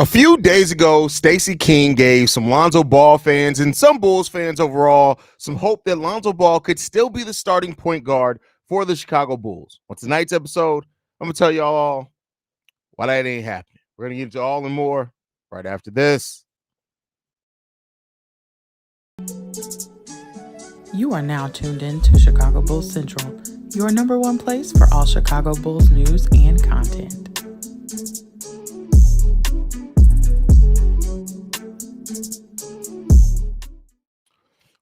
A few days ago, Stacey King gave some Lonzo Ball fans and some Bulls fans overall some hope that Lonzo Ball could still be the starting point guard for the Chicago Bulls. On tonight's episode, I'm going to tell y'all why that ain't happening. We're going to get into all and more right after this. You are now tuned in to Chicago Bulls Central, your number one place for all Chicago Bulls news and content.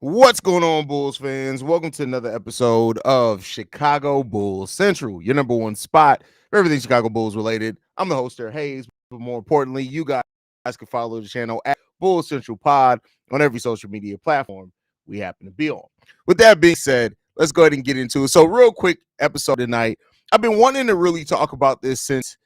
What's going on, Bulls fans? Welcome to another episode of Chicago Bulls Central, your number one spot for everything Chicago Bulls related. I'm the host there, Haize, but more importantly, you guys can follow the channel at Bulls Central Pod on every social media platform we happen to be on. With that being said, let's go ahead and get into it. So real quick episode tonight. I've been wanting to really talk about this since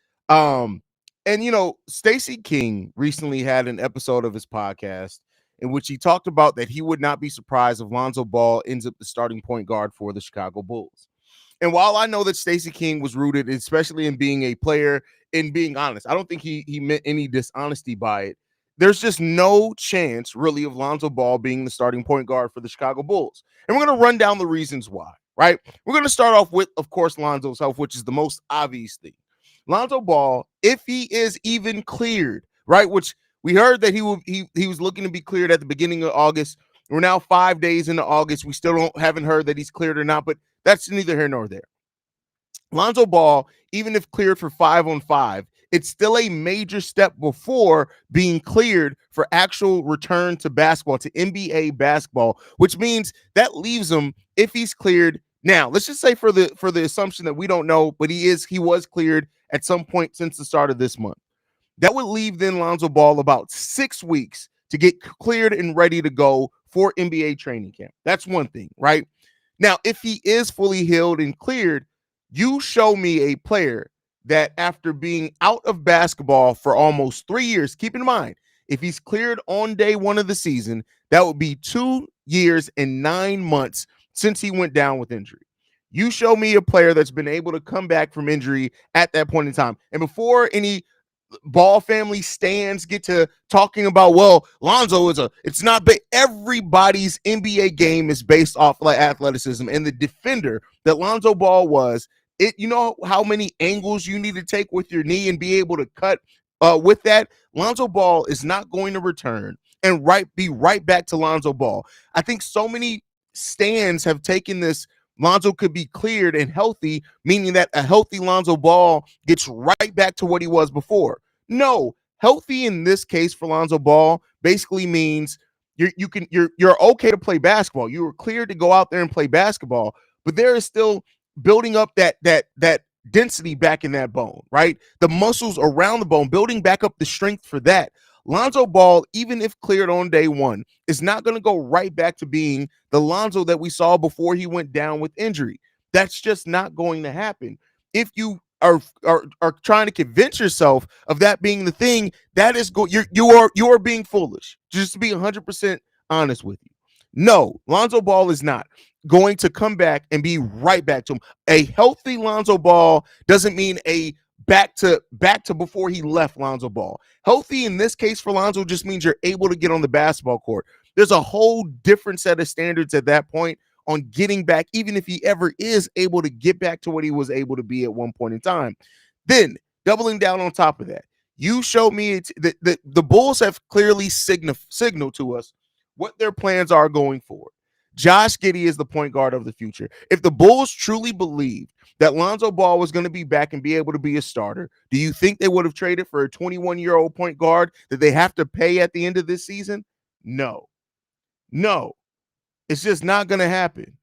Stacey King recently had an episode of his podcast in which he talked about that he would not be surprised if Lonzo Ball ends up the starting point guard for the Chicago Bulls. And while I know that Stacey King was rooted, especially in being a player, in being honest, I don't think he meant any dishonesty by it. There's just no chance, really, of Lonzo Ball being the starting point guard for the Chicago Bulls. And we're going to run down the reasons why, right? We're going to start off with, of course, Lonzo's health, which is the most obvious thing. Lonzo Ball, if he is even cleared, right, which we heard that he was looking to be cleared at the beginning of August. We're now 5 days into August. We still haven't heard that he's cleared or not, but that's neither here nor there. Lonzo Ball, even if cleared for 5-on-5, it's still a major step before being cleared for actual return to basketball, to NBA basketball, which means that leaves him, if he's cleared now, let's just say for the assumption that we don't know, but he was cleared at some point since the start of this month. That would leave then Lonzo Ball about 6 weeks to get cleared and ready to go for NBA training camp. That's one thing, right? Now, if he is fully healed and cleared, you show me a player that after being out of basketball for almost 3 years, keep in mind, if he's cleared on day one of the season, that would be 2 years and 9 months since he went down with injury. You show me a player that's been able to come back from injury at that point in time. And before any Ball family stands get to talking about, well, Lonzo it's not, but everybody's NBA game is based off like athleticism, and the defender that Lonzo Ball was, you know how many angles you need to take with your knee and be able to cut with that. Lonzo Ball is not going to return and be right back to Lonzo Ball. I think so many stands have taken this Lonzo could be cleared and healthy, meaning that a healthy Lonzo Ball gets right back to what he was before. No, healthy in this case for Lonzo Ball basically means you're okay to play basketball. You were cleared to go out there and play basketball, but there is still building up that density back in that bone, right? The muscles around the bone, building back up the strength for that. Lonzo Ball, even if cleared on day one, is not going to go right back to being the Lonzo that we saw before he went down with injury. That's just not going to happen. If you are trying to convince yourself of that being the thing, that is you are being foolish. Just to be 100% honest with you. No, Lonzo Ball is not going to come back and be right back to him. A healthy Lonzo Ball doesn't mean a back to before he left Lonzo Ball. Healthy in this case for Lonzo just means you're able to get on the basketball court. There's a whole different set of standards at that point on getting back, even if he ever is able to get back to what he was able to be at one point in time. Then doubling down on top of that, you showed me that the Bulls have clearly signaled to us what their plans are going forward. Josh Giddey is the point guard of the future. If the Bulls truly believed that Lonzo Ball was going to be back and be able to be a starter, do you think they would have traded for a 21-year-old point guard that they have to pay at the end of this season? No. It's just not going to happen.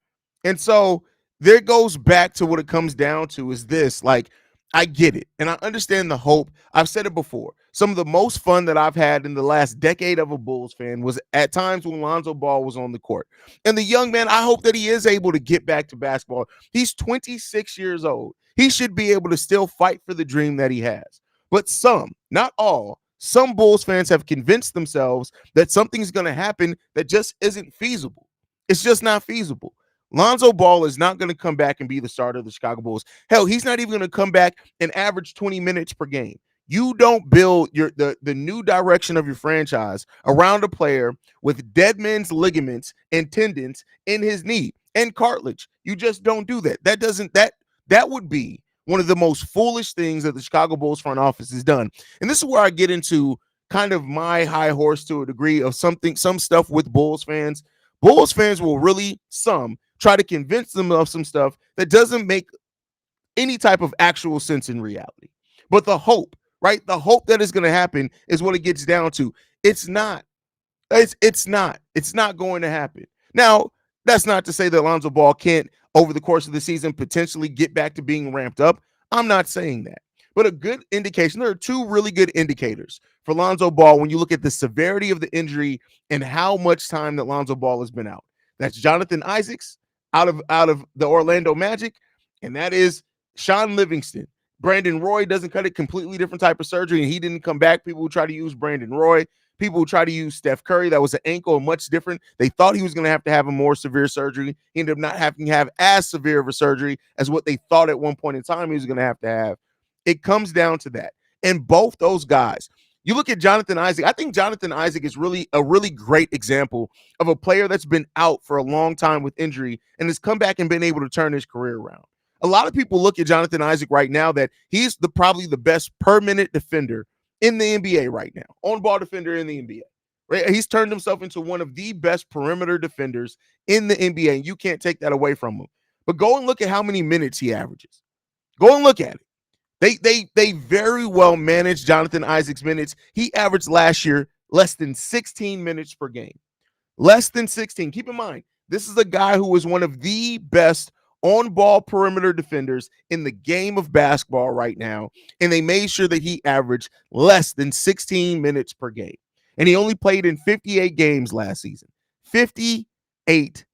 And so there goes back to what it comes down to is this, like, I get it. And I understand the hope. I've said it before. Some of the most fun that I've had in the last decade of a Bulls fan was at times when Lonzo Ball was on the court. And the young man, I hope that he is able to get back to basketball. He's 26 years old. He should be able to still fight for the dream that he has. But some, not all, some Bulls fans have convinced themselves that something's going to happen that just isn't feasible. It's just not feasible. Lonzo Ball is not going to come back and be the starter of the Chicago Bulls. Hell, he's not even going to come back and average 20 minutes per game. You don't build the new direction of your franchise around a player with dead men's ligaments and tendons in his knee and cartilage. You just don't do that. That would be one of the most foolish things that the Chicago Bulls front office has done. And this is where I get into kind of my high horse to a degree of some stuff with Bulls fans. Bulls fans will really try to convince them of some stuff that doesn't make any type of actual sense in reality. But the hope, right? The hope that is going to happen is what it gets down to. It's not. It's not going to happen. Now, that's not to say that Lonzo Ball can't, over the course of the season, potentially get back to being ramped up. I'm not saying that. But a good indication, there are two really good indicators for Lonzo Ball when you look at the severity of the injury and how much time that Lonzo Ball has been out. That's Jonathan Isaacs out of the Orlando Magic, and that is Sean Livingston. Brandon Roy doesn't cut it, completely different type of surgery, and he didn't come back. People who try to use Brandon Roy, people who try to use Steph Curry, that was an ankle, much different. They thought he was going to have a more severe surgery. He ended up not having to have as severe of a surgery as what they thought at one point in time he was going to have. It comes down to that. And both those guys, you look at Jonathan Isaac. I think Jonathan Isaac is really a really great example of a player that's been out for a long time with injury and has come back and been able to turn his career around. A lot of people look at Jonathan Isaac right now that he's probably the best per minute defender in the NBA right now, on-ball defender in the NBA. Right? He's turned himself into one of the best perimeter defenders in the NBA, and you can't take that away from him. But go and look at how many minutes he averages. Go and look at it. They very well managed Jonathan Isaac's minutes. He averaged last year less than 16 minutes per game. Less than 16. Keep in mind, this is a guy who was one of the best on-ball perimeter defenders in the game of basketball right now, and they made sure that he averaged less than 16 minutes per game. And he only played in 58 games last season. 58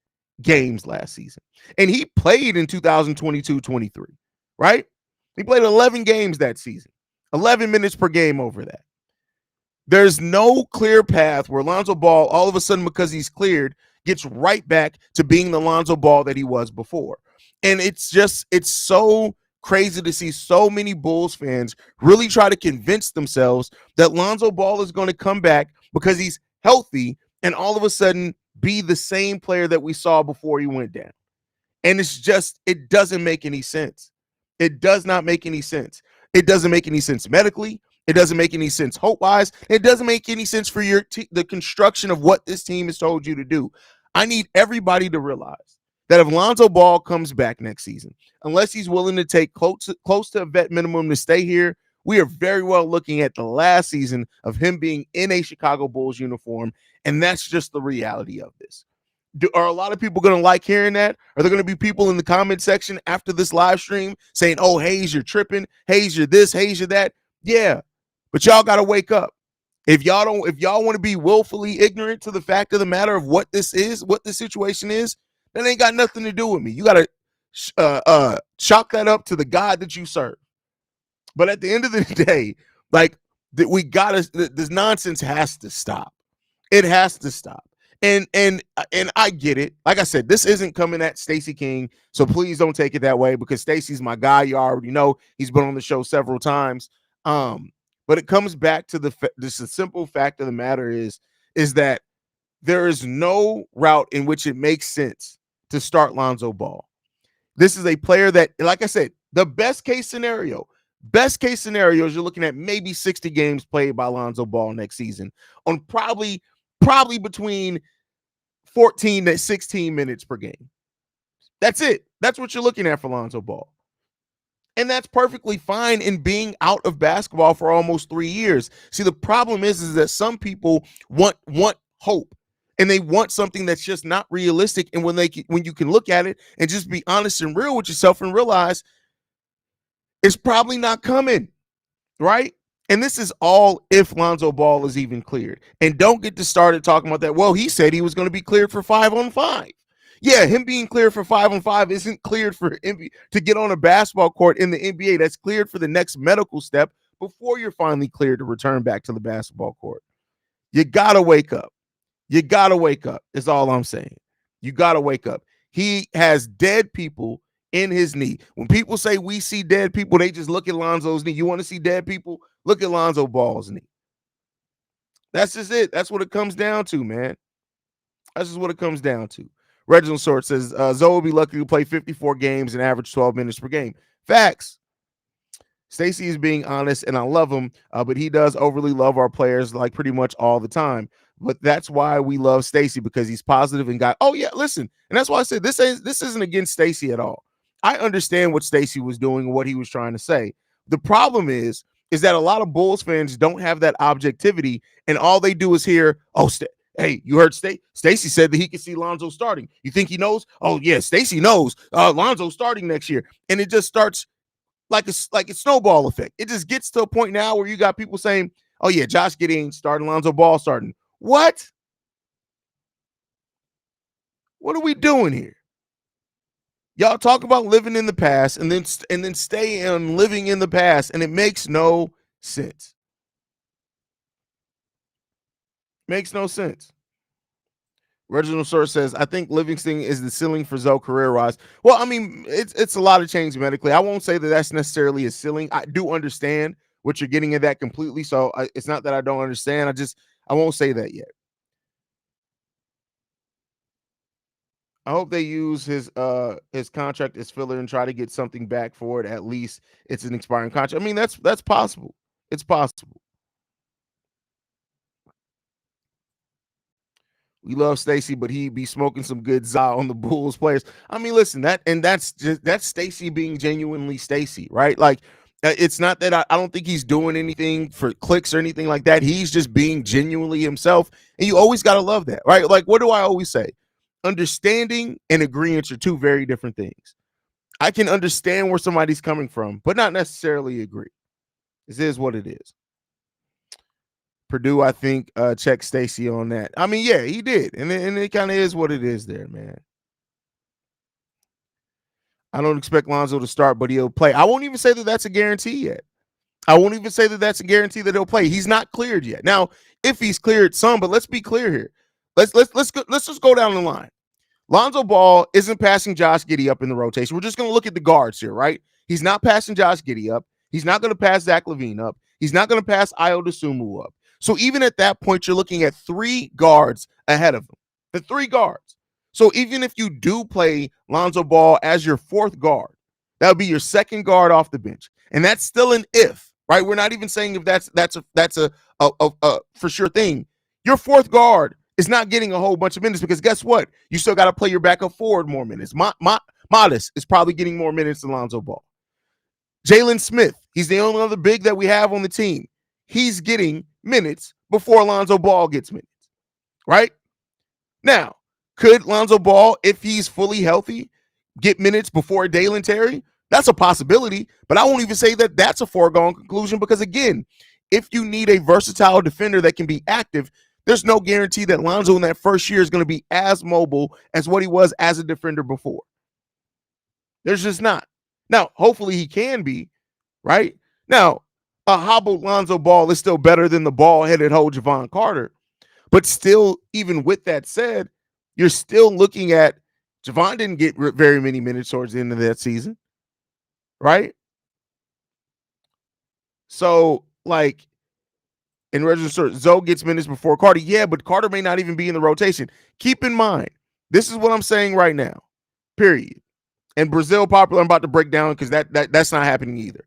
games last season. And he played in 2022-23, right? He played 11 games that season. 11 minutes per game over that. There's no clear path where Lonzo Ball, all of a sudden, because he's cleared, gets right back to being the Lonzo Ball that he was before. And it's so crazy to see so many Bulls fans really try to convince themselves that Lonzo Ball is going to come back because he's healthy and all of a sudden be the same player that we saw before he went down. And it doesn't make any sense. It does not make any sense. It doesn't make any sense medically. It doesn't make any sense hope-wise. It doesn't make any sense for the construction of what this team has told you to do. I need everybody to realize that if Lonzo Ball comes back next season, unless he's willing to take close to a vet minimum to stay here, we are very well looking at the last season of him being in a Chicago Bulls uniform, and that's just the reality of this. Are a lot of people going to like hearing that? Are there going to be people in the comment section after this live stream saying, oh, Haize, you're tripping. Haize, you're this. Haize, you're that. Yeah, but y'all got to wake up. If y'all want to be willfully ignorant to the fact of the matter of what this is, what the situation is, that ain't got nothing to do with me. You got to chalk that up to the God that you serve. But at the end of the day, like this nonsense has to stop. It has to stop. And I get it. Like I said, this isn't coming at Stacey King, so please don't take it that way because Stacey's my guy. You already know he's been on the show several times. But it comes back to the simple fact of the matter is that there is no route in which it makes sense to start Lonzo Ball. This is a player that, like I said, the best case scenario is you're looking at maybe 60 games played by Lonzo Ball next season on probably between 14 to 16 minutes per game. That's it. That's what you're looking at for Lonzo Ball. And that's perfectly fine in being out of basketball for almost 3 years. See, the problem is that some people want hope. And they want something that's just not realistic. And when you can look at it and just be honest and real with yourself and realize it's probably not coming, right? And this is all if Lonzo Ball is even cleared. And don't get to started talking about that. Well, he said he was going to be cleared for 5-on-5. Yeah, him being cleared for 5-on-5 isn't cleared for to get on a basketball court in the NBA. That's cleared for the next medical step before you're finally cleared to return back to the basketball court. You got to wake up. You got to wake up is all I'm saying. You got to wake up. He has dead people in his knee. When people say we see dead people, they just look at Lonzo's knee. You want to see dead people? Look at Lonzo Ball's knee. That's just it. That's what it comes down to, man. That's just what it comes down to. Reginald Sort says Zoe will be lucky to play 54 games and average 12 minutes per game. Facts. Stacey is being honest, and I love him, but he does overly love our players like pretty much all the time. But that's why we love Stacey, because he's positive and got. Oh yeah, listen, and that's why I said this isn't against Stacey at all. I understand what Stacey was doing and what he was trying to say. The problem is that a lot of Bulls fans don't have that objectivity, and all they do is hear, "Oh, hey, you heard Stacey said that he could see Lonzo starting. You think he knows? Oh yeah, Stacey knows Lonzo starting next year," and it just starts like a snowball effect. It just gets to a point now where you got people saying, "Oh yeah, Josh Giddey ain't starting, Lonzo Ball starting." What? What are we doing here? Y'all talk about living in the past and then stay on living in the past, and it makes no sense. Makes no sense. Reginald Source says, I think Livingston is the ceiling for Zoe career-wise. Well, I mean, it's a lot of change medically. I won't say that that's necessarily a ceiling. I do understand what you're getting at that completely, so it's not that I don't understand. I won't say that yet. I hope they use his contract as filler and try to get something back for it. At least it's an expiring contract. I mean, that's possible. It's possible. We love Stacey, but he be smoking some good za on the Bulls players. I mean, listen, that's Stacey being genuinely Stacey, right? Like, it's not that I don't think he's doing anything for clicks or anything like that. He's just being genuinely himself, and you always gotta love that, right? Like, what do I always say? Understanding and agreement are two very different things. I can understand where somebody's coming from, but not necessarily agree. This is what it is. Purdue, I think, checked Stacey on that. I mean, yeah, he did. And it kind of is what it is there, man. I don't expect Lonzo to start, but he'll play. I won't even say that that's a guarantee yet. I won't even say that that's a guarantee that he'll play. He's not cleared yet. Now, if he's cleared some, but let's be clear here. Let's just go down the line. Lonzo Ball isn't passing Josh Giddey up in the rotation. We're just going to look at the guards here, right? He's not passing Josh Giddey up. He's not going to pass Zach LaVine up. He's not going to pass Ayo Dosunmu up. So even at that point, you're looking at three guards ahead of him. The three guards. So even if you do play Lonzo Ball as your fourth guard, that would be your second guard off the bench. And that's still an if, right? We're not even saying if that's a for sure thing. Your fourth guard is not getting a whole bunch of minutes because guess what? You still got to play your backup forward more minutes. Modest is probably getting more minutes than Lonzo Ball. Jalen Smith, he's the only other big that we have on the team. He's getting minutes before Lonzo Ball gets minutes, right? Now, could Lonzo Ball, if he's fully healthy, get minutes before Dalen Terry? That's a possibility, but I won't even say that that's a foregone conclusion because, again, if you need a versatile defender that can be active, there's no guarantee that Lonzo in that first year is going to be as mobile as what he was as a defender before. There's just not. Now, hopefully he can be, right? Now, a hobbled Lonzo Ball is still better than the ball-headed whole Javon Carter. But still, even with that said, you're still looking at Javon didn't get very many minutes towards the end of that season, right? So, like, in Reginald Zoe gets minutes before Carter. Yeah, but Carter may not even be in the rotation. Keep in mind, this is what I'm saying right now, period. And Brazil popular, I'm about to break down because that's not happening either.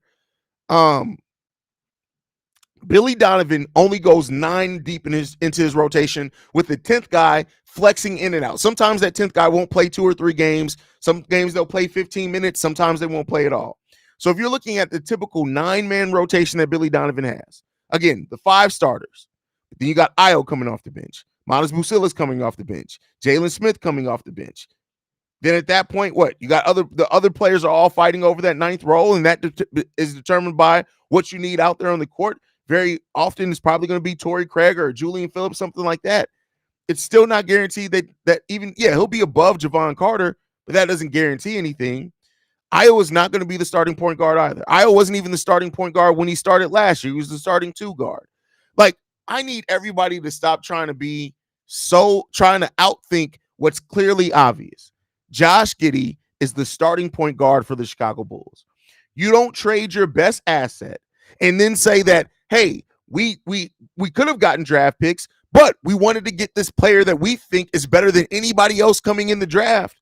Billy Donovan only goes 9 deep into his rotation with the 10th guy flexing in and out. Sometimes that 10th guy won't play 2 or 3 games. Some games they'll play 15 minutes. Sometimes they won't play at all. So if you're looking at the typical 9-man rotation that Billy Donovan has, again, the 5 starters. Then you got Ayo coming off the bench. Miles Busilis coming off the bench. Jalen Smith coming off the bench. Then at that point, what? You got the other players are all fighting over that 9th role, and that is determined by what you need out there on the court. Very often it's probably going to be Torrey Craig or Julian Phillips, something like that. It's still not guaranteed that even, he'll be above Javon Carter, but that doesn't guarantee anything. Ayo is not going to be the starting point guard either. Ayo wasn't even the starting point guard when he started last year. He was the starting 2 guard. Like, I need everybody to stop trying to outthink what's clearly obvious. Josh Giddey is the starting point guard for the Chicago Bulls. You don't trade your best asset and then say that, hey, we could have gotten draft picks, but we wanted to get this player that we think is better than anybody else coming in the draft.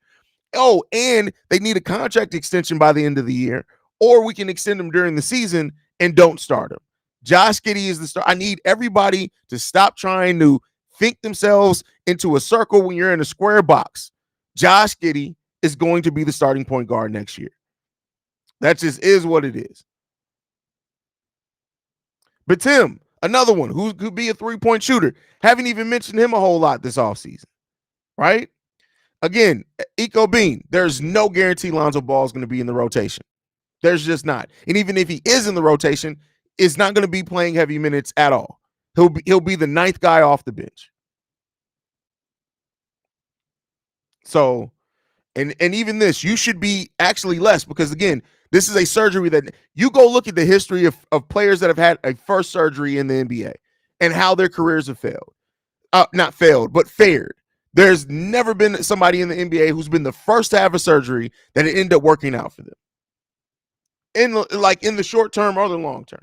Oh, and they need a contract extension by the end of the year, or we can extend them during the season and don't start him. Josh Giddey is the star. I need everybody to stop trying to think themselves into a circle when you're in a square box. Josh Giddey is going to be the starting point guard next year. That just is what it is. But Tim, another one who could be a three-point shooter. Haven't even mentioned him a whole lot this offseason, right? Again, Eco Bean, there's no guarantee Lonzo Ball is going to be in the rotation. There's just not. And even if he is in the rotation, it's not going to be playing heavy minutes at all. He'll be the ninth guy off the bench. So, and even this, you should be actually less because again, this is a surgery that you go look at the history of players that have had a first surgery in the NBA and how their careers have failed. Not failed, but fared. There's never been somebody in the NBA who's been the first to have a surgery that it ended up working out for them. In the short term or the long term.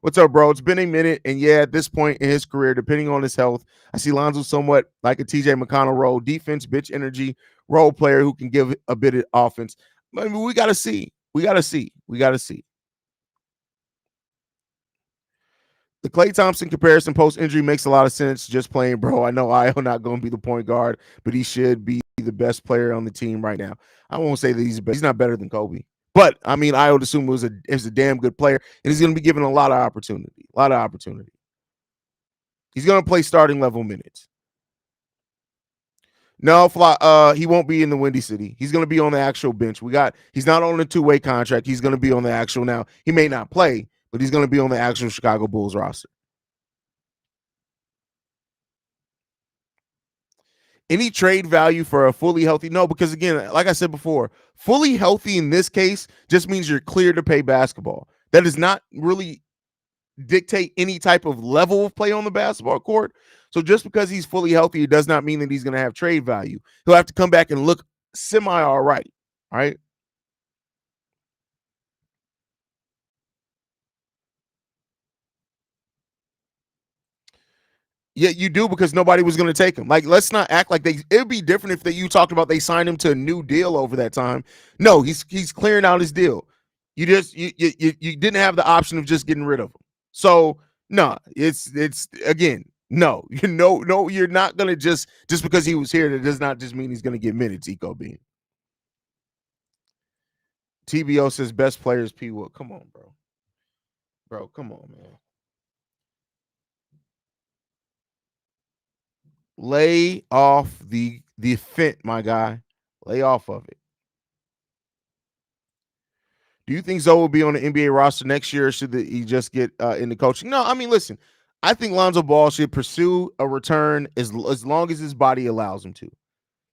What's up, bro? It's been a minute, and yeah, at this point in his career, depending on his health, I see Lonzo somewhat like a TJ McConnell role, defense, bitch energy, role player who can give a bit of offense. I mean, we got to see. We got to see. The Klay Thompson comparison post-injury makes a lot of sense. Just playing, bro. I know Io not going to be the point guard, but he should be the best player on the team right now. I won't say that he's not better than Kobe. But I mean, I would assume it was a damn good player, and he's going to be given a lot of opportunity. He's going to play starting level minutes. No, he won't be in the Windy City. He's going to be on the actual bench. He's not on a two-way contract. He's going to be on the actual now. He may not play, but he's going to be on the actual Chicago Bulls roster. Any trade value for a fully healthy? No, because again, like I said before, fully healthy in this case just means you're clear to play basketball. That does not really dictate any type of level of play on the basketball court. So just because he's fully healthy, it does not mean that he's going to have trade value. He'll have to come back and look semi all right. All right. Yeah, you do because nobody was going to take him. Like, let's not act like it would be different if you talked about they signed him to a new deal over that time. No, he's clearing out his deal. You didn't have the option of just getting rid of him. So no, it's again, no, you're not gonna just because he was here, that does not just mean he's gonna get minutes. Eco Bean. TBO says best players P Wood. Come on, bro. Bro, come on, man. Lay off the fent, my guy. Lay off of it. Do you think Zoe will be on the NBA roster next year, or should he just get into coaching? No, I mean, listen, I think Lonzo Ball should pursue a return as long as his body allows him to,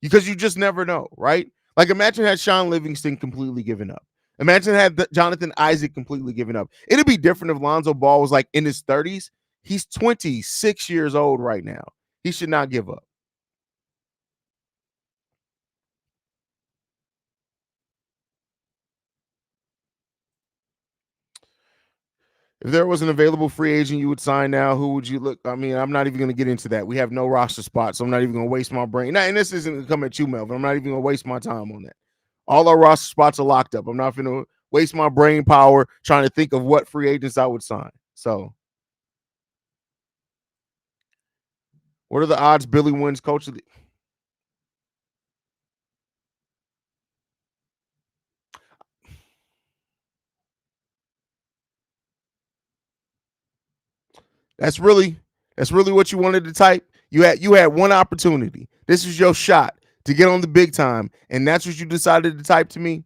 because you just never know, right? Like, imagine had Sean Livingston completely given up. Imagine had Jonathan Isaac completely given up. It'd be different if Lonzo Ball was like in his 30s. He's 26 years old right now. He should not give up. If there was an available free agent you would sign now, who would you look? I mean, I'm not even going to get into that. We have no roster spots, so I'm not even going to waste my brain. Now, and this isn't going to come at you, Melvin. I'm not even going to waste my time on that. All our roster spots are locked up. I'm not going to waste my brain power trying to think of what free agents I would sign. So, what are the odds Billy wins coach of the? That's really what you wanted to type. You had one opportunity. This is your shot to get on the big time, and that's what you decided to type to me.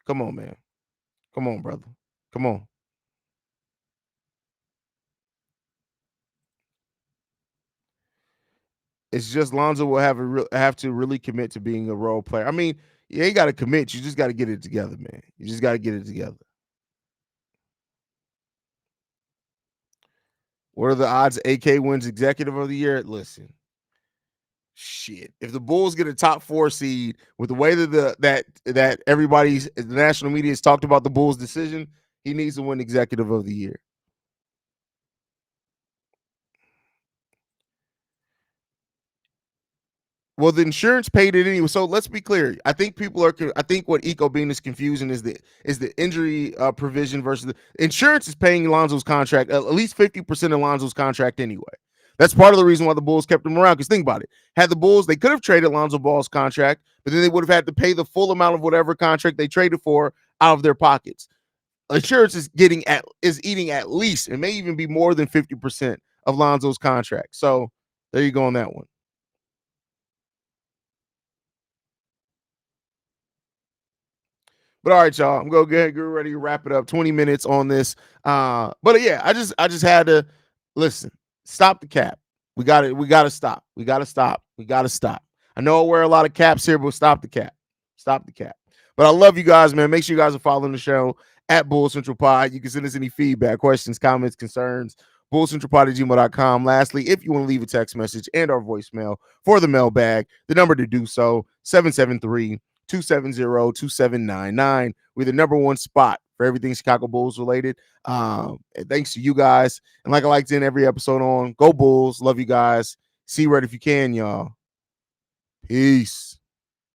Come on, man. Come on, brother. Come on. It's just Lonzo will have to really commit to being a role player. I mean, you ain't got to commit. You just got to get it together, man. You just got to get it together. What are the odds AK wins executive of the year? Listen, shit. If the Bulls get a top 4 seed with the way that that everybody's the national media has talked about the Bulls' decision, He needs to win Executive of the Year. Well, the insurance paid it anyway. So let's be clear. I think I think what Eco Bean is confusing is the injury provision versus the insurance is paying Lonzo's contract at least 50% of Lonzo's contract anyway. That's part of the reason why the Bulls kept him around. Because think about it. Had the Bulls, they could have traded Lonzo Ball's contract, but then they would have had to pay the full amount of whatever contract they traded for out of their pockets. Insurance is eating at least, it may even be more than 50% of Lonzo's contract. So there you go on that one. But all right, y'all, I'm gonna get ready to wrap it up. 20 minutes on this. But yeah, I just had to listen. Stop the cap. We got it. We got to stop. We got to stop. We got to stop. I know I wear a lot of caps here, but stop the cap. Stop the cap. But I love you guys, man. Make sure you guys are following the show at Bull Central Pod. You can send us any feedback, questions, comments, concerns. BullCentralPod@gmail.com. Lastly, if you want to leave a text message and our voicemail for the mailbag, the number to do so 773-270-2799. We're the number one spot for everything Chicago Bulls related. Thanks to you guys. And like I like to end every episode on, go Bulls. Love you guys. See red if you can, y'all. Peace.